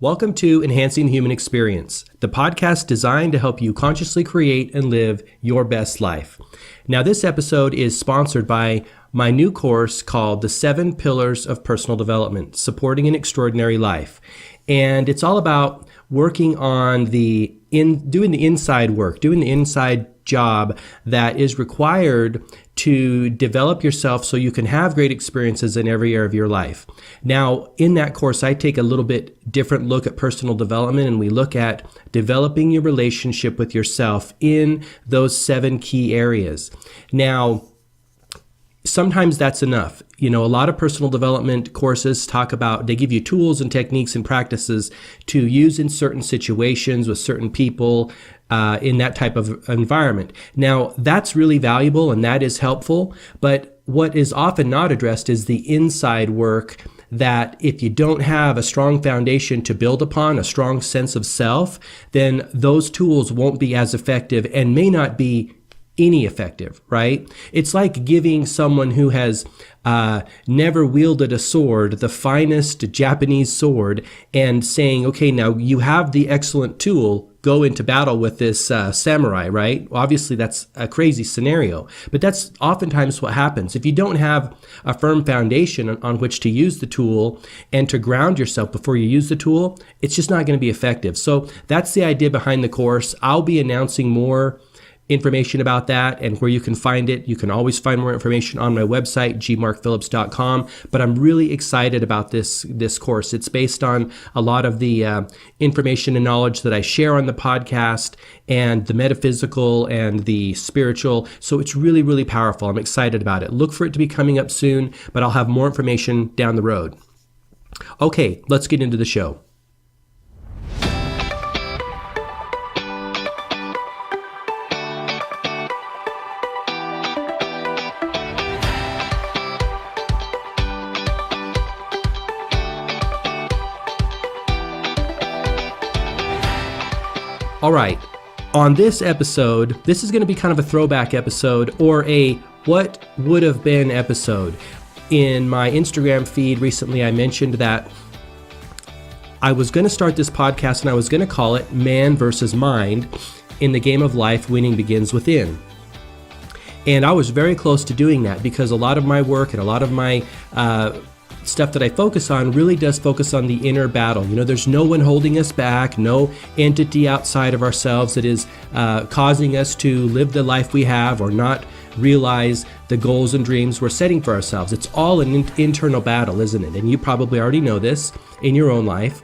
Welcome to Enhancing the Human Experience, the podcast designed to help you consciously create and live your best life. Now, this episode is sponsored by my new course called The 7 Pillars of Personal Development, Supporting an Extraordinary Life. And it's all about working on doing the inside work, doing the inside job that is required to develop yourself so you can have great experiences in every area of your life. Now, in that course, I take a little bit different look at personal development, and we look at developing your relationship with yourself in those 7 key areas. Now, sometimes that's enough. A lot of personal development courses they give you tools and techniques and practices to use in certain situations with certain people in that type of environment. Now, that's really valuable and that is helpful, but what is often not addressed is the inside work that if you don't have a strong foundation to build upon, a strong sense of self, then those tools won't be as effective and may not be any effective, right? It's like giving someone who has never wielded a sword, the finest Japanese sword, and saying, okay, now you have the excellent tool, go into battle with this samurai, right? Obviously, that's a crazy scenario, but that's oftentimes what happens. If you don't have a firm foundation on which to use the tool and to ground yourself before you use the tool, it's just not going to be effective. So that's the idea behind the course. I'll be announcing more information about that and where you can find it. You can always find more information on my website, gmarkphillips.com. But I'm really excited about this course. It's based on a lot of the information and knowledge that I share on the podcast and the metaphysical and the spiritual. So it's really, really powerful. I'm excited about it. Look for it to be coming up soon, but I'll have more information down the road. Okay, let's get into the show. All right, on this episode, this is going to be kind of a throwback episode or a what would have been episode. In my Instagram feed recently, I mentioned that I was going to start this podcast and I was going to call it Man versus Mind. In the game of life, winning begins within. And I was very close to doing that because a lot of my work and a lot of my stuff that I focus on really does focus on the inner battle. There's no one holding us back, no entity outside of ourselves that is causing us to live the life we have or not realize the goals and dreams we're setting for ourselves. It's all an internal battle, isn't it? And you probably already know this in your own life.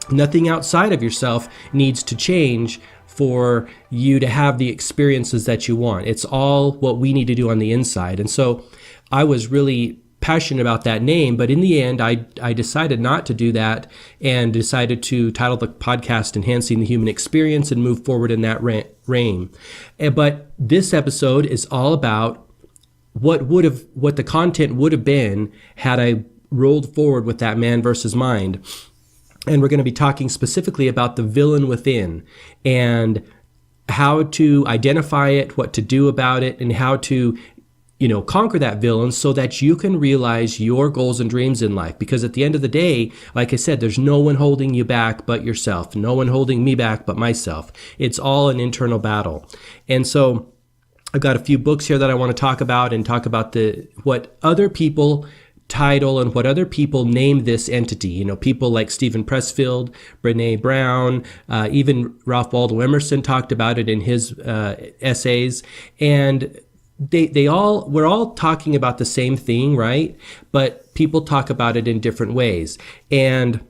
Nothing outside of yourself needs to change for you to have the experiences that you want. It's all what we need to do on the inside. And so I was really passionate about that name, but in the end, I decided not to do that and decided to title the podcast Enhancing the Human Experience and move forward in that reign. But this episode is all about what the content would have been had I rolled forward with that Man versus Mind. And we're going to be talking specifically about the villain within and how to identify it, what to do about it, and how to conquer that villain so that you can realize your goals and dreams in life. Because at the end of the day, like I said, there's no one holding you back but yourself. No one holding me back but myself. It's all an internal battle. And so I've got a few books here that I want to talk about and talk about what other people title and what other people name this entity. People like Stephen Pressfield, Brene Brown, even Ralph Waldo Emerson talked about it in his essays. And we're all talking about the same thing, right? But people talk about it in different ways. And,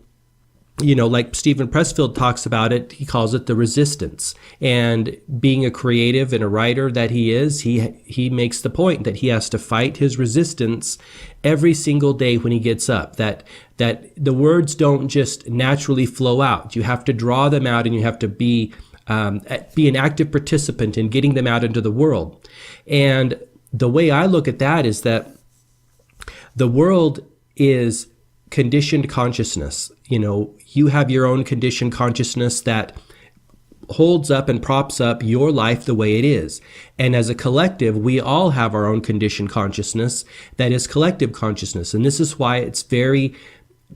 like Stephen Pressfield talks about it, he calls it the resistance. And being a creative and a writer that he is, he makes the point that he has to fight his resistance every single day when he gets up, that the words don't just naturally flow out. You have to draw them out and you have to be an active participant in getting them out into the world. And the way I look at that is that the world is conditioned consciousness. You have your own conditioned consciousness that holds up and props up your life the way it is. And as a collective, we all have our own conditioned consciousness that is collective consciousness. And this is why it's very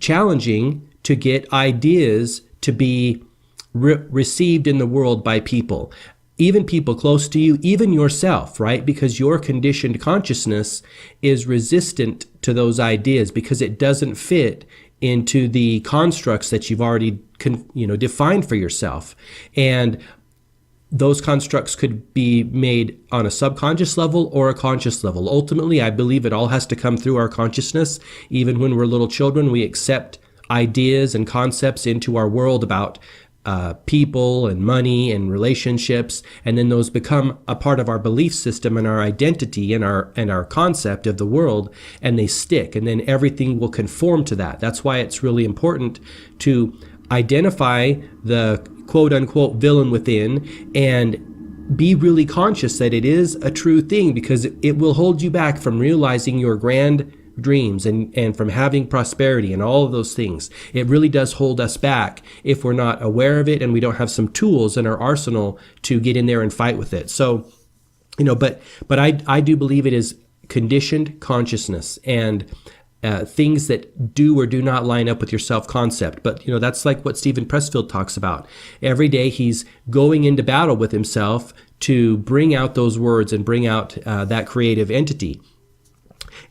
challenging to get ideas to be received in the world by people, even people close to you, even yourself, right? Because your conditioned consciousness is resistant to those ideas because it doesn't fit into the constructs that you've already defined for yourself. And those constructs could be made on a subconscious level or a conscious level. Ultimately, I believe it all has to come through our consciousness. Even when we're little children, we accept ideas and concepts into our world about people and money and relationships, and then those become a part of our belief system and our identity and our concept of the world, and they stick, and then everything will conform to that. That's why it's really important to identify the quote-unquote villain within and be really conscious that it is a true thing, because it will hold you back from realizing your grand dreams and from having prosperity and all of those things. It really does hold us back if we're not aware of it and we don't have some tools in our arsenal to get in there and fight with it. So, but I do believe it is conditioned consciousness and things that do or do not line up with your self-concept. But, that's like what Stephen Pressfield talks about. Every day he's going into battle with himself to bring out those words and bring out that creative entity.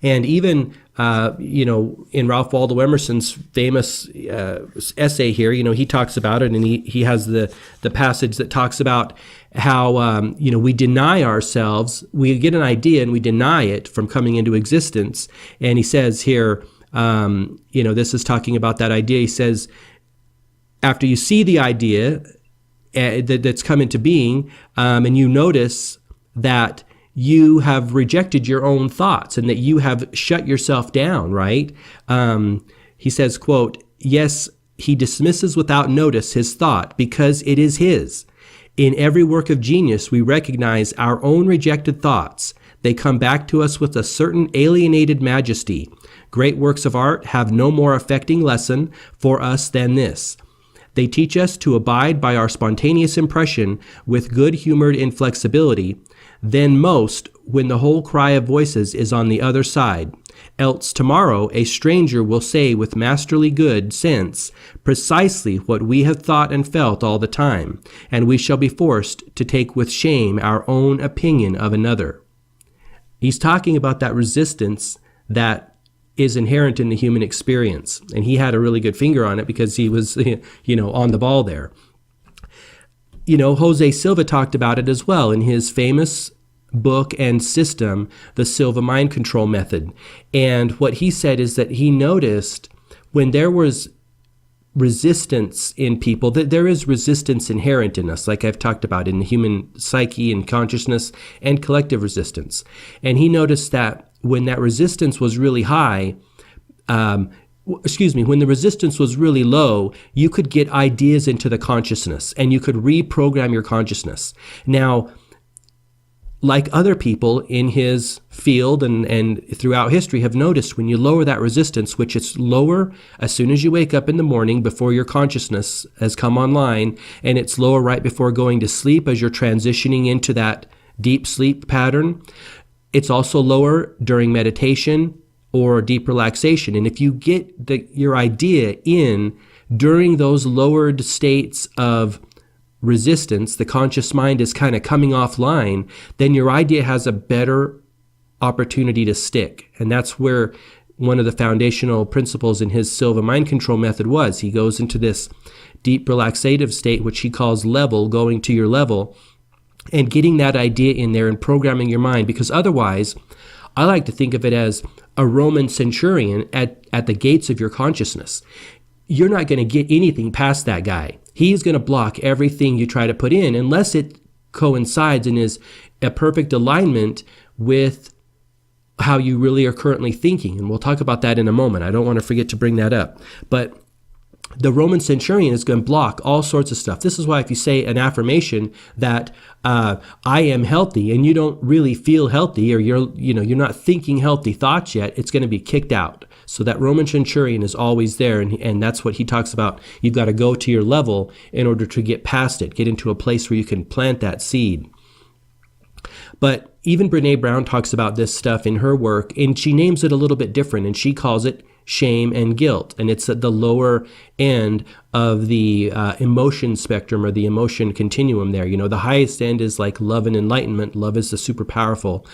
And even, in Ralph Waldo Emerson's famous essay here, he talks about it, and he has the passage that talks about how, we deny ourselves, we get an idea and we deny it from coming into existence. And he says here, this is talking about that idea. He says, after you see the idea that's come into being, and you notice that you have rejected your own thoughts and that you have shut yourself down, right? He says, quote, "Yes, he dismisses without notice his thought because it is his. In every work of genius, we recognize our own rejected thoughts. They come back to us with a certain alienated majesty. Great works of art have no more affecting lesson for us than this. They teach us to abide by our spontaneous impression with good-humored inflexibility, then most when the whole cry of voices is on the other side. Else tomorrow a stranger will say with masterly good sense precisely what we have thought and felt all the time, and we shall be forced to take with shame our own opinion of another." He's talking about that resistance that is inherent in the human experience, and he had a really good finger on it because he was, on the ball there. Jose Silva talked about it as well in his famous book and system, the Silva Mind Control Method. And what he said is that he noticed when there was resistance in people, that there is resistance inherent in us, like I've talked about in the human psyche and consciousness, and collective resistance. And he noticed that when that resistance was really high, when the resistance was really low, you could get ideas into the consciousness and you could reprogram your consciousness. Now, like other people in his field and throughout history have noticed, when you lower that resistance, which it's lower as soon as you wake up in the morning before your consciousness has come online, and it's lower right before going to sleep as you're transitioning into that deep sleep pattern. It's also lower during meditation or deep relaxation. And if you get your idea in during those lowered states of resistance, the conscious mind is kind of coming offline, then your idea has a better opportunity to stick. And that's where one of the foundational principles in his Silva Mind Control Method was. He goes into this deep relaxative state, which he calls level, going to your level, and getting that idea in there and programming your mind. Because otherwise, I like to think of it as a Roman centurion at the gates of your consciousness. You're not going to get anything past that guy. He's going to block everything you try to put in unless it coincides and is a perfect alignment with how you really are currently thinking. And we'll talk about that in a moment. I don't want to forget to bring that up. But the Roman centurion is going to block all sorts of stuff. This is why if you say an affirmation that I am healthy and you don't really feel healthy, or you're not thinking healthy thoughts yet, it's going to be kicked out. So that Roman centurion is always there, and that's what he talks about. You've got to go to your level in order to get past it, get into a place where you can plant that seed. But even Brene Brown talks about this stuff in her work, and she names it a little bit different, and she calls it shame and guilt. And it's at the lower end of the emotion spectrum or the emotion continuum there. The highest end is like love and enlightenment. Love is the super powerful.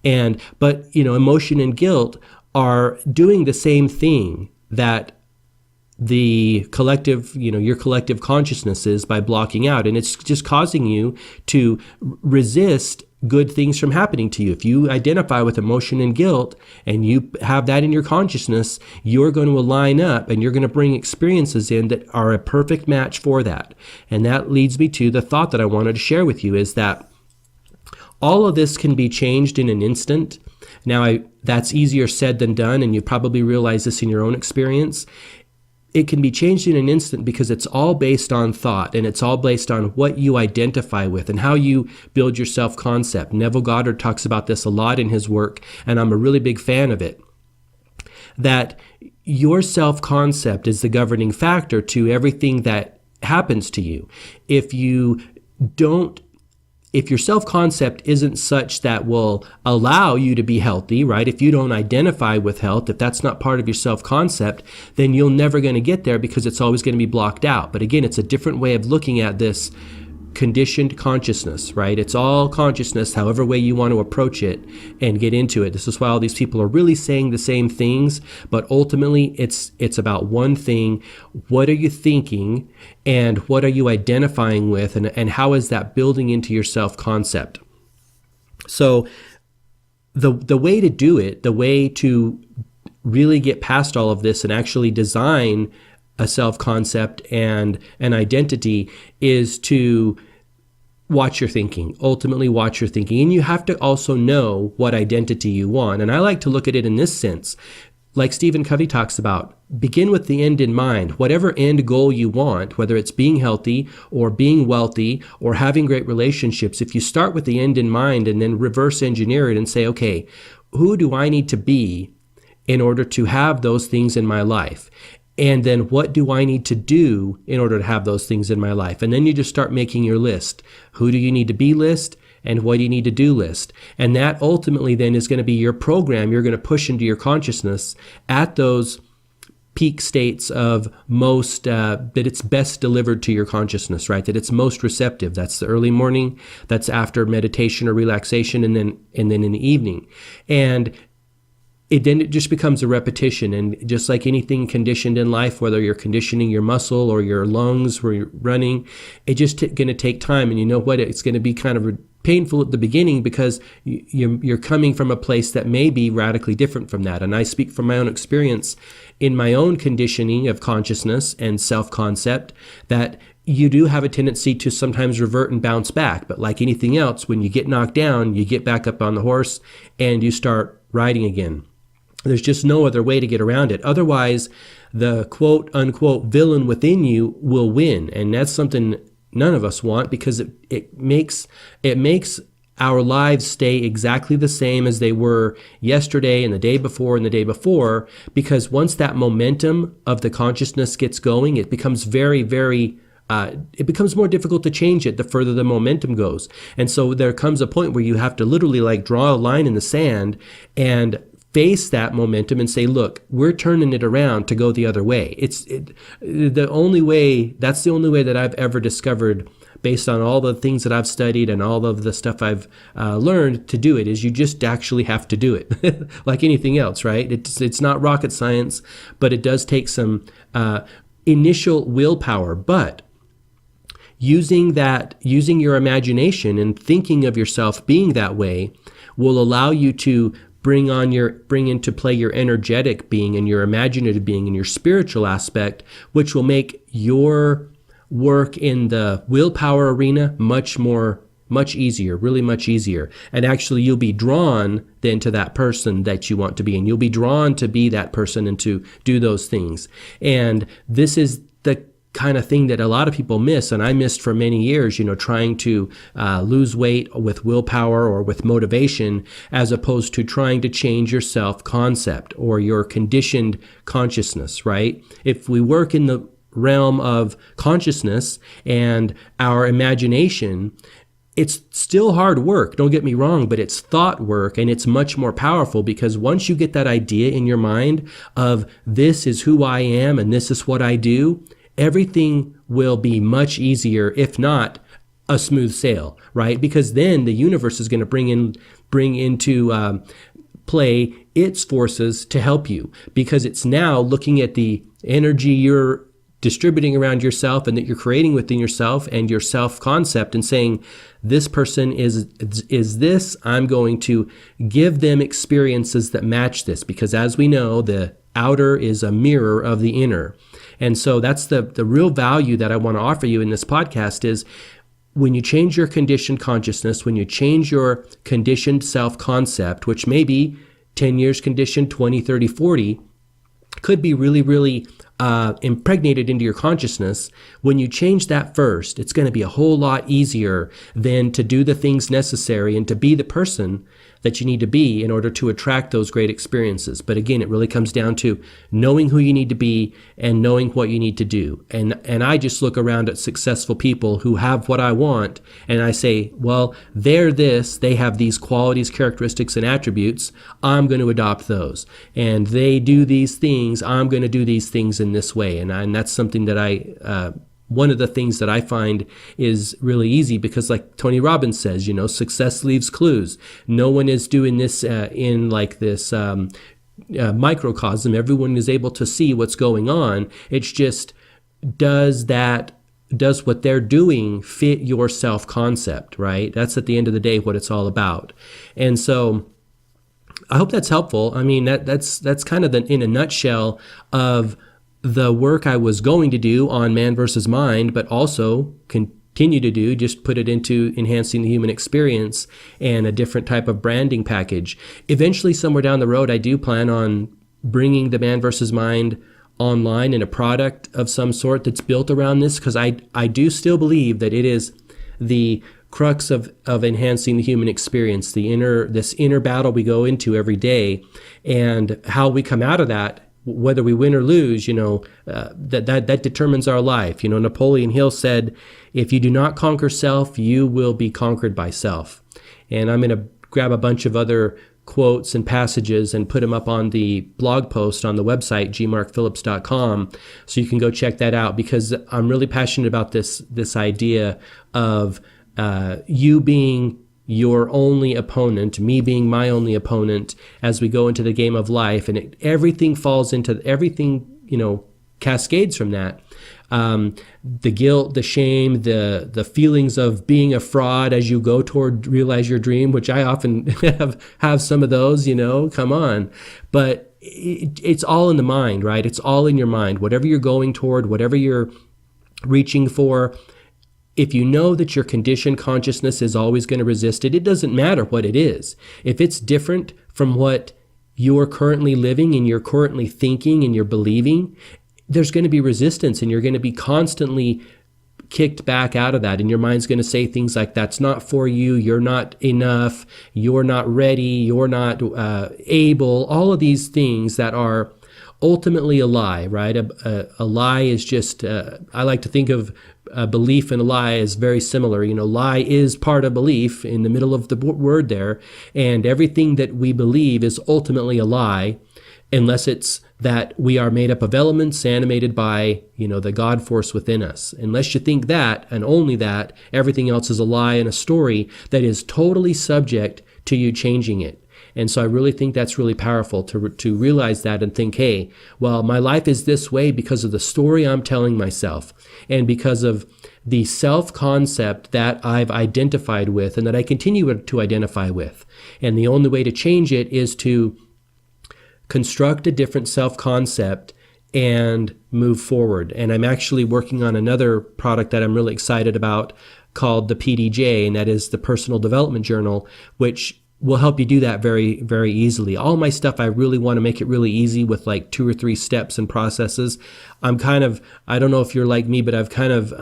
But emotion and guilt are doing the same thing that the collective, your collective consciousness is by blocking out. And it's just causing you to resist good things from happening to you. If you identify with emotion and guilt and you have that in your consciousness, you're going to align up and you're going to bring experiences in that are a perfect match for that. And that leads me to the thought that I wanted to share with you, is that all of this can be changed in an instant. Now, that's easier said than done, and you probably realize this in your own experience. It can be changed in an instant because it's all based on thought, and it's all based on what you identify with and how you build your self-concept. Neville Goddard talks about this a lot in his work, and I'm a really big fan of it, that your self-concept is the governing factor to everything that happens to you. If your self-concept isn't such that will allow you to be healthy, right? If you don't identify with health, if that's not part of your self-concept, then you're never going to get there because it's always going to be blocked out. But again, it's a different way of looking at this conditioned consciousness, right? It's all consciousness, however way you want to approach it and get into it. This is why all these people are really saying the same things, but ultimately it's about one thing. What are you thinking and what are you identifying with, and how is that building into your self-concept? So the way to do it, the way to really get past all of this and actually design a self-concept and an identity is to watch your thinking, ultimately watch your thinking. And you have to also know what identity you want. And I like to look at it in this sense, like Stephen Covey talks about, begin with the end in mind. Whatever end goal you want, whether it's being healthy or being wealthy or having great relationships, if you start with the end in mind and then reverse engineer it and say, okay, who do I need to be in order to have those things in my life? And then what do I need to do in order to have those things in my life? And then you just start making your list. Who do you need to be list? And what do you need to do list? And that ultimately then is going to be your program you're going to push into your consciousness at those peak states of most, that it's best delivered to your consciousness, right? That it's most receptive. That's the early morning. That's after meditation or relaxation, and then in the evening. And then it just becomes a repetition. And just like anything conditioned in life, whether you're conditioning your muscle or your lungs where you're running, it's just going to take time. And you know what? It's going to be kind of painful at the beginning because you're coming from a place that may be radically different from that. And I speak from my own experience in my own conditioning of consciousness and self-concept, that you do have a tendency to sometimes revert and bounce back. But like anything else, when you get knocked down, you get back up on the horse and you start riding again. There's just no other way to get around it. Otherwise, the quote unquote villain within you will win. And that's something none of us want, because it makes our lives stay exactly the same as they were yesterday and the day before and the day before. Because once that momentum of the consciousness gets going, it becomes very, very it becomes more difficult to change it the further the momentum goes. And so there comes a point where you have to literally like draw a line in the sand and face that momentum and say, look, we're turning it around to go the other way. That's the only way that I've ever discovered, based on all the things that I've studied and all of the stuff I've learned to do it, is you just actually have to do it. Like anything else, right? It's not rocket science, but it does take some initial willpower. But using your imagination and thinking of yourself being that way will allow you to bring into play your energetic being and your imaginative being and your spiritual aspect, which will make your work in the willpower arena much easier, really much easier. And actually you'll be drawn then to that person that you want to be, and you'll be drawn to be that person and to do those things. And this is the kind of thing that a lot of people miss, and I missed for many years, trying to lose weight with willpower or with motivation, as opposed to trying to change your self-concept or your conditioned consciousness, right? If we work in the realm of consciousness and our imagination, It's still hard work, don't get me wrong, but it's thought work, and it's much more powerful because once you get that idea in your mind of this is who I am and this is what I do, everything will be much easier, if not a smooth sail, right? Because then the universe is going to bring into play its forces to help you, because it's now looking at the energy you're distributing around yourself and that you're creating within yourself and your self-concept and saying, this person is this, I'm going to give them experiences that match this, because as we know, the outer is a mirror of the inner. And so that's the real value that I want to offer you in this podcast is when you change your conditioned consciousness, when you change your conditioned self-concept, which may be 10 years conditioned, 20, 30, 40, could be really, really impregnated into your consciousness. When you change that first, it's going to be a whole lot easier than to do the things necessary and to be the person that you need to be in order to attract those great experiences. But again, it really comes down to knowing who you need to be and knowing what you need to do. And I just look around at successful people who have what I want, and I say, well, they're this, they have these qualities, characteristics, and attributes, I'm going to adopt those. And they do these things, I'm going to do these things in this way. And that's something that one of the things that I find is really easy, because like Tony Robbins says, success leaves clues. No one is doing this in like this microcosm. Everyone is able to see what's going on. It's just, does what they're doing fit your self-concept, right? That's at the end of the day what it's all about. And so I hope that's helpful. I mean, that's kind of in a nutshell of the work I was going to do on Man versus Mind, but also continue to do, just put it into enhancing the human experience and a different type of branding package. Eventually, somewhere down the road, I do plan on bringing the Man versus Mind online in a product of some sort that's built around this, because I do still believe that it is the crux of enhancing the human experience, this inner battle we go into every day, and how we come out of that. Whether we win or lose, that determines our life. Napoleon Hill said, if you do not conquer self, you will be conquered by self. And I'm going to grab a bunch of other quotes and passages and put them up on the blog post on the website, gmarkphillips.com, so you can go check that out, because I'm really passionate about this idea of you being your only opponent, me being my only opponent as we go into the game of life. And everything cascades from that. The guilt, the shame, the feelings of being a fraud as you go toward realize your dream, which I often have some of those, come on. But it's all in the mind, right? It's all in your mind. Whatever you're going toward, whatever you're reaching for, if you know that your conditioned consciousness is always going to resist it, it doesn't matter what it is. If it's different from what you're currently living and you're currently thinking and you're believing, there's going to be resistance, and you're going to be constantly kicked back out of that. And your mind's going to say things like, that's not for you, you're not enough, you're not ready, you're not able, all of these things that are ultimately a lie, right? A lie is just, I like to think of a belief and a lie as very similar. Lie is part of belief in the middle of the word there, and everything that we believe is ultimately a lie, unless it's that we are made up of elements animated by, the God force within us. Unless you think that, and only that, everything else is a lie and a story that is totally subject to you changing it. And so I really think that's really powerful to realize that and think, hey, well, my life is this way because of the story I'm telling myself and because of the self-concept that I've identified with and that I continue to identify with. And the only way to change it is to construct a different self-concept and move forward. And I'm actually working on another product that I'm really excited about called the PDJ, and that is the Personal Development Journal, which will help you do that very, very easily. All my stuff, I really want to make it really easy with like 2 or 3 steps and processes. I don't know if you're like me, but I've kind of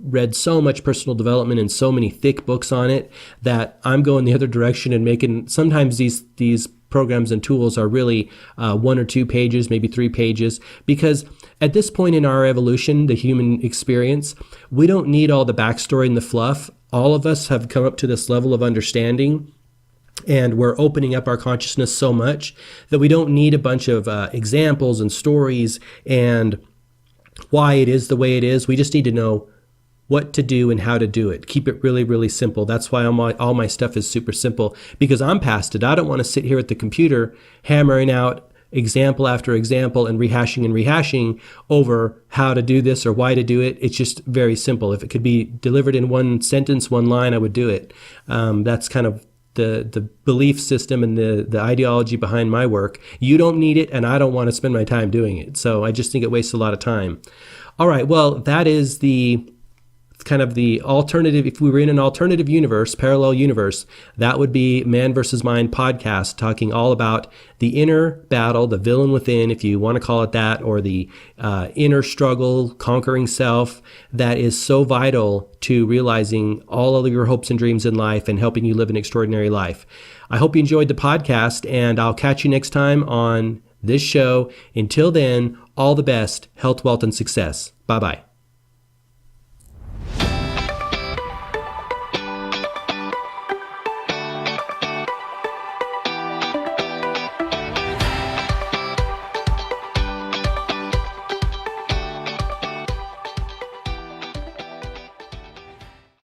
read so much personal development and so many thick books on it that I'm going the other direction and making sometimes these programs and tools are really 1 or 2 pages, maybe 3 pages, because at this point in our evolution, the human experience, we don't need all the backstory and the fluff. All of us have come up to this level of understanding, and we're opening up our consciousness so much that we don't need a bunch of examples and stories and why it is the way it is. We just need to know what to do and how to do it. Keep it really, really simple. That's why all my stuff is super simple, because I'm past it. I don't want to sit here at the computer hammering out example after example and rehashing over how to do this or why to do it. It's just very simple. If it could be delivered in one sentence, one line, I would do it. That's kind of the belief system and the ideology behind my work. You don't need it, and I don't want to spend my time doing it. So I just think it wastes a lot of time. All right, well, that is the kind of the alternative. If we were in an alternative universe, parallel universe, that would be Man vs. Mind podcast, talking all about the inner battle, the villain within, if you want to call it that, or the inner struggle, conquering self, that is so vital to realizing all of your hopes and dreams in life and helping you live an extraordinary life. I hope you enjoyed the podcast, and I'll catch you next time on this show. Until then, all the best, health, wealth, and success. Bye-bye.